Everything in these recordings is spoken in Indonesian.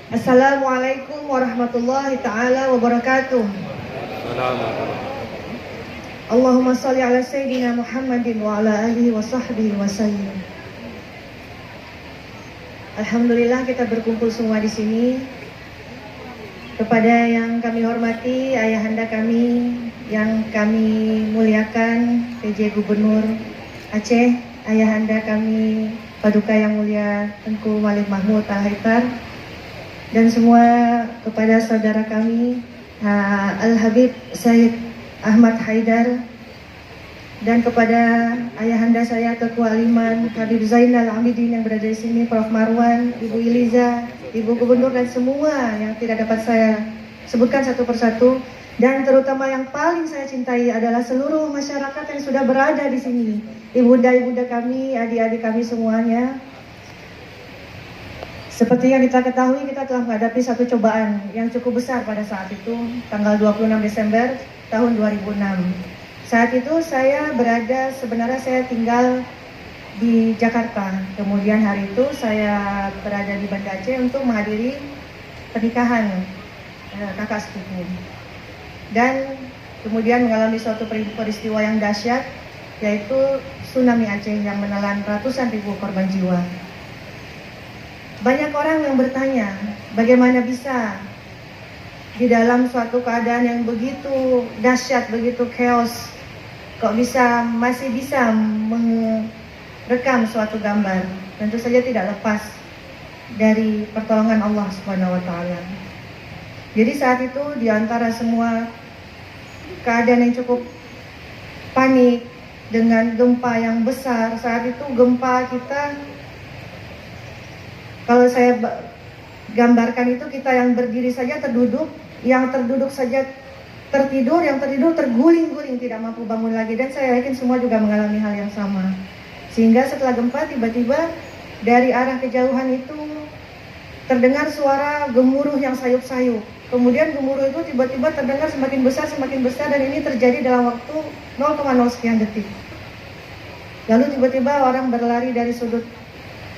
Assalamualaikum warahmatullahi ta'ala wabarakatuh. Allahumma salli ala Sayyidina Muhammadin wa ala alihi wa sahbihi wa sallim. Alhamdulillah kita berkumpul semua di sini. Kepada yang kami hormati, ayahanda kami yang kami muliakan, PJ Gubernur Aceh, ayahanda kami Paduka yang mulia Tengku Malik Mahmud Al-Haithar, dan semua kepada saudara kami Al-Habib Said Ahmad Haidar, dan kepada ayahanda saya Teku Aliman Habib Zainal Abidin yang berada di sini, Prof Marwan, Ibu Iliza, Ibu Gubernur, dan semua yang tidak dapat saya sebutkan satu persatu, dan terutama yang paling saya cintai adalah seluruh masyarakat yang sudah berada di sini, ibunda-ibunda kami, adik-adik kami semuanya. Seperti yang kita ketahui, kita telah menghadapi satu cobaan yang cukup besar pada saat itu, tanggal 26 Desember tahun 2006. Saat itu sebenarnya saya tinggal di Jakarta. Kemudian hari itu saya berada di Banda Aceh untuk menghadiri pernikahan kakak sepupu. Dan kemudian mengalami suatu peristiwa yang dahsyat, yaitu tsunami Aceh yang menelan ratusan ribu korban jiwa. Banyak orang yang bertanya, bagaimana bisa di dalam suatu keadaan yang begitu dahsyat, begitu chaos, kok masih bisa merekam suatu gambar. Tentu saja tidak lepas dari pertolongan Allah Subhanahu wa taala. Jadi saat itu di antara semua keadaan yang cukup panik dengan gempa yang besar, saat itu gempa kita, kalau saya gambarkan itu, kita yang berdiri saja terduduk, yang terduduk saja tertidur, yang tertidur terguling-guling tidak mampu bangun lagi. Dan saya yakin semua juga mengalami hal yang sama. Sehingga setelah gempa tiba-tiba dari arah kejauhan itu terdengar suara gemuruh yang sayup-sayup. Kemudian gemuruh itu tiba-tiba terdengar semakin besar, dan ini terjadi dalam waktu 0,0 sekian detik. Lalu tiba-tiba orang berlari dari sudut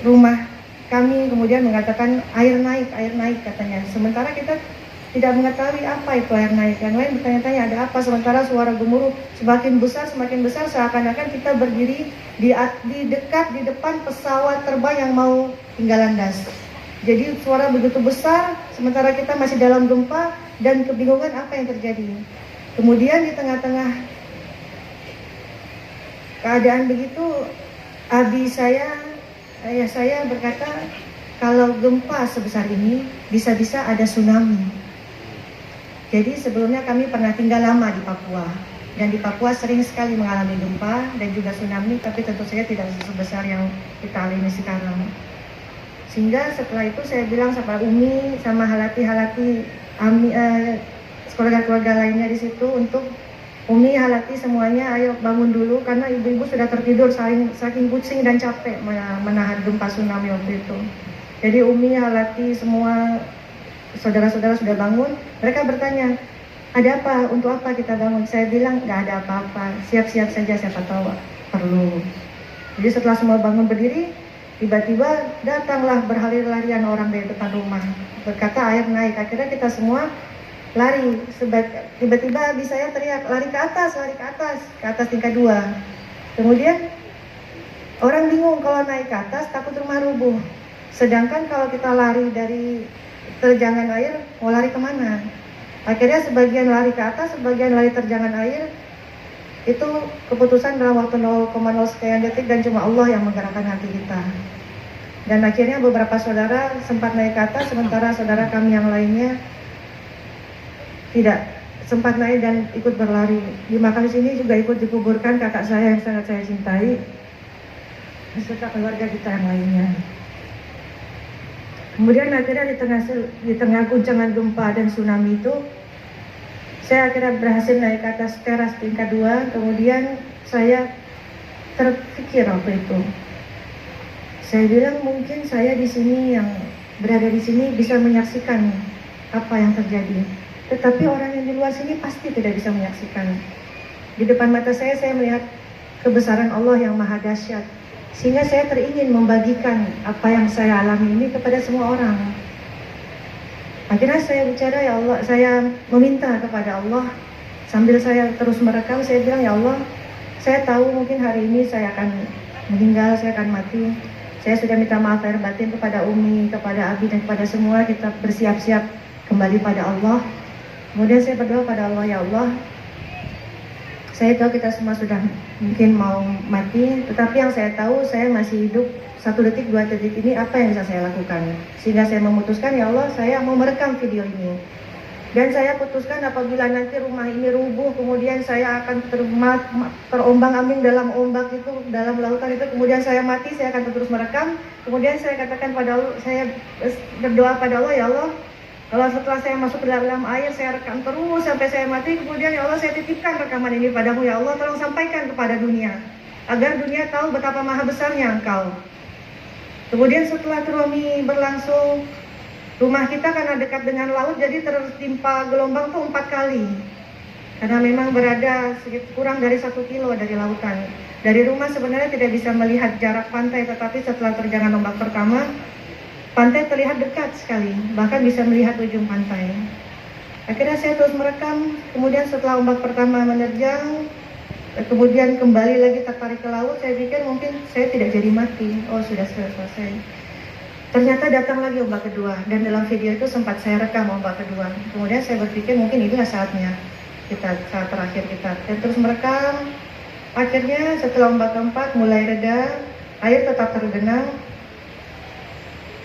rumah kami, kemudian mengatakan air naik katanya. Sementara kita tidak mengetahui apa itu air naik. Yang lain bertanya-tanya ada apa, sementara suara gemuruh semakin besar, seakan-akan kita berdiri di depan pesawat terbang yang mau tinggal landas. Jadi suara begitu besar, sementara kita masih dalam gempa dan kebingungan apa yang terjadi. Kemudian di tengah-tengah keadaan begitu, ayah saya berkata, kalau gempa sebesar ini, bisa-bisa ada tsunami. Jadi sebelumnya kami pernah tinggal lama di Papua, dan di Papua sering sekali mengalami gempa dan juga tsunami, tapi tentu saja tidak sebesar yang kita alami sekarang. Sehingga setelah itu saya bilang sama Umi, sama halati-halati, keluarga-keluarga lainnya di situ, untuk Umi, Halati, semuanya ayo bangun dulu, karena ibu-ibu sudah tertidur saking pusing dan capek menahan gempa tsunami waktu itu. Jadi Umi, Halati, semua saudara-saudara sudah bangun. Mereka bertanya, ada apa? Untuk apa kita bangun? Saya bilang nggak ada apa-apa, siap-siap saja, siapa tahu perlu. Jadi setelah semua bangun berdiri, tiba-tiba datanglah berlari-larian orang dari depan rumah, berkata air naik. Akhirnya kita semua lari. Tiba-tiba habis saya teriak, lari ke atas tingkat 2. Kemudian orang bingung, kalau naik ke atas takut rumah rubuh. Sedangkan kalau kita lari dari terjangan air, mau lari kemana? Akhirnya sebagian lari ke atas, sebagian lari terjangan air. Itu keputusan dalam waktu 0,0 sekian detik, dan cuma Allah yang menggerakkan hati kita. Dan akhirnya beberapa saudara sempat naik ke atas, sementara saudara kami yang lainnya tidak sempat naik dan ikut berlari. Di makam sini juga ikut dikuburkan kakak saya yang sangat saya cintai, beserta keluarga kita yang lainnya. Kemudian akhirnya di tengah guncangan gempa dan tsunami itu, saya akhirnya berhasil naik ke atas teras tingkat 2. Kemudian saya terpikir waktu itu, saya bilang mungkin saya di sini yang berada di sini bisa menyaksikan apa yang terjadi. Tetapi orang yang di luar sini pasti tidak bisa menyaksikan. Di depan mata saya melihat kebesaran Allah yang maha dahsyat. Sehingga saya teringin membagikan apa yang saya alami ini kepada semua orang. Akhirnya saya bicara, ya Allah, saya meminta kepada Allah. Sambil saya terus merekam, saya bilang, ya Allah, saya tahu mungkin hari ini saya akan meninggal, saya akan mati. Saya sudah minta maaf lahir batin kepada Umi, kepada Abi, dan kepada semua. Kita bersiap-siap kembali pada Allah. Kemudian saya berdoa pada Allah, ya Allah, saya tahu kita semua sudah mungkin mau mati, tetapi yang saya tahu saya masih hidup 1 detik, 2 detik ini, apa yang bisa saya lakukan? Sehingga saya memutuskan, ya Allah, saya mau merekam video ini. Dan saya putuskan apabila nanti rumah ini rubuh, kemudian saya akan terombang-ambing dalam ombak itu, dalam lautan itu, kemudian saya mati, saya akan terus merekam. Kemudian saya katakan pada Allah, saya berdoa pada Allah, ya Allah, kalau setelah saya masuk ke dalam air, saya rekam terus sampai saya mati, kemudian ya Allah, saya titipkan rekaman ini padamu, ya Allah, tolong sampaikan kepada dunia, agar dunia tahu betapa maha besarnya Engkau. Kemudian setelah tsunami berlangsung, rumah kita karena dekat dengan laut, jadi tertimpa gelombang tuh 4 kali. Karena memang berada kurang dari 1 kilo dari lautan. Dari rumah sebenarnya tidak bisa melihat jarak pantai, tetapi setelah terjangan ombak pertama, pantai terlihat dekat sekali, bahkan bisa melihat ujung pantai. Akhirnya saya terus merekam, kemudian setelah ombak pertama menerjang, kemudian kembali lagi tertarik ke laut, saya pikir mungkin saya tidak jadi mati. Oh, sudah selesai. Ternyata datang lagi ombak kedua, dan dalam video itu sempat saya rekam ombak kedua. Kemudian saya berpikir mungkin inilah saatnya saat terakhir kita. Dan terus merekam. Akhirnya setelah ombak keempat mulai reda, air tetap tergenang.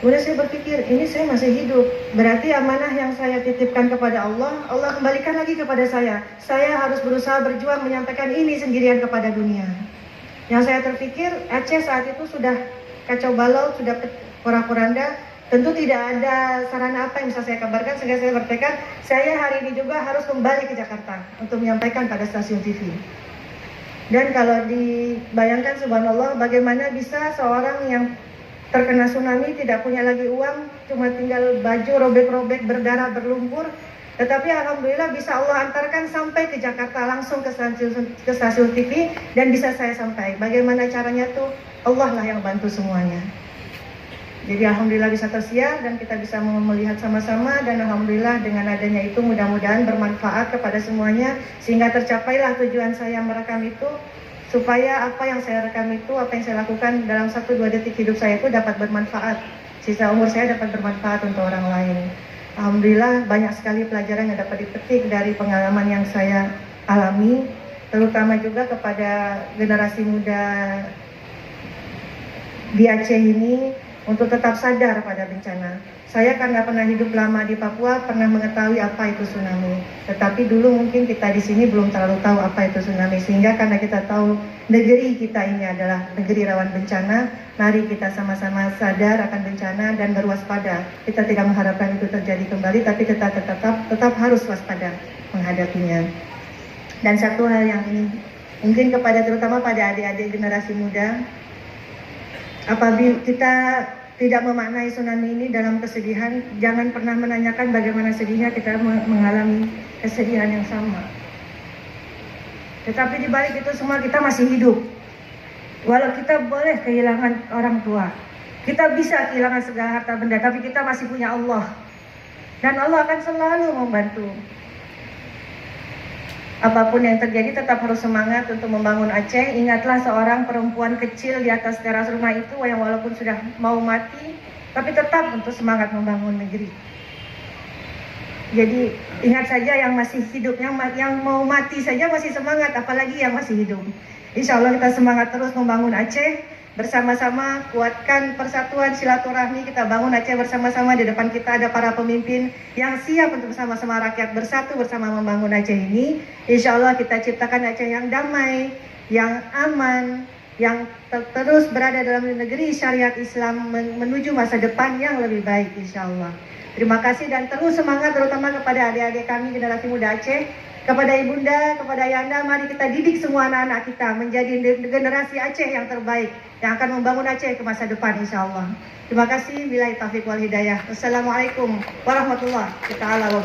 Kemudian saya berpikir, ini saya masih hidup, berarti amanah yang saya titipkan kepada Allah, Allah kembalikan lagi kepada saya. Saya harus berusaha berjuang menyampaikan ini sendirian kepada dunia. Yang saya terpikir, Aceh saat itu sudah kacau balau, sudah porak-poranda, tentu tidak ada sarana apa yang bisa saya kabarkan, sehingga saya bertekad, saya hari ini juga harus kembali ke Jakarta untuk menyampaikan pada stasiun TV. Dan kalau dibayangkan, subhanallah, bagaimana bisa seorang yang terkena tsunami, tidak punya lagi uang, cuma tinggal baju robek-robek, berdarah, berlumpur, tetapi alhamdulillah bisa Allah antarkan sampai ke Jakarta, langsung ke stasiun TV, dan bisa saya sampai. Bagaimana caranya tuh? Allah lah yang bantu semuanya. Jadi alhamdulillah bisa tersiar dan kita bisa melihat sama-sama, dan alhamdulillah dengan adanya itu mudah-mudahan bermanfaat kepada semuanya, sehingga tercapailah tujuan saya merekam itu, supaya apa yang saya rekam itu, apa yang saya lakukan dalam 1-2 detik hidup saya itu dapat bermanfaat. Sisa umur saya dapat bermanfaat untuk orang lain. Alhamdulillah banyak sekali pelajaran yang dapat dipetik dari pengalaman yang saya alami, terutama juga kepada generasi muda di Aceh ini untuk tetap sadar pada bencana. Saya karena pernah hidup lama di Papua, pernah mengetahui apa itu tsunami. Tetapi dulu mungkin kita di sini belum terlalu tahu apa itu tsunami. Sehingga karena kita tahu negeri kita ini adalah negeri rawan bencana, mari kita sama-sama sadar akan bencana dan berwaspada. Kita tidak mengharapkan itu terjadi kembali, tapi kita tetap harus waspada menghadapinya. Dan satu hal yang ini, mungkin terutama pada adik-adik generasi muda, apabila kita tidak memaknai tsunami ini dalam kesedihan, jangan pernah menanyakan bagaimana sedihnya kita mengalami kesedihan yang sama. Tetapi di balik itu semua kita masih hidup. Walau kita boleh kehilangan orang tua, kita bisa kehilangan segala harta benda, tapi kita masih punya Allah. Dan Allah akan selalu membantu. Apapun yang terjadi tetap harus semangat untuk membangun Aceh. Ingatlah seorang perempuan kecil di atas teras rumah itu yang walaupun sudah mau mati, tapi tetap untuk semangat membangun negeri. Jadi ingat saja yang masih hidup, yang mau mati saja masih semangat, apalagi yang masih hidup. Insya Allah kita semangat terus membangun Aceh. Bersama-sama kuatkan persatuan silaturahmi, kita bangun Aceh bersama-sama. Di depan kita ada para pemimpin yang siap untuk bersama-sama rakyat bersatu bersama membangun Aceh ini. Insya Allah kita ciptakan Aceh yang damai, yang aman, yang terus berada dalam negeri syariat Islam menuju masa depan yang lebih baik insya Allah. Terima kasih dan terus semangat, terutama kepada adik-adik kami generasi muda Aceh. Kepada ibunda, kepada ayahanda, mari kita didik semua anak-anak kita menjadi generasi Aceh yang terbaik, yang akan membangun Aceh ke masa depan insya Allah. Terima kasih. Billahi taufiq wal hidayah. Wassalamualaikum warahmatullahi wabarakatuh.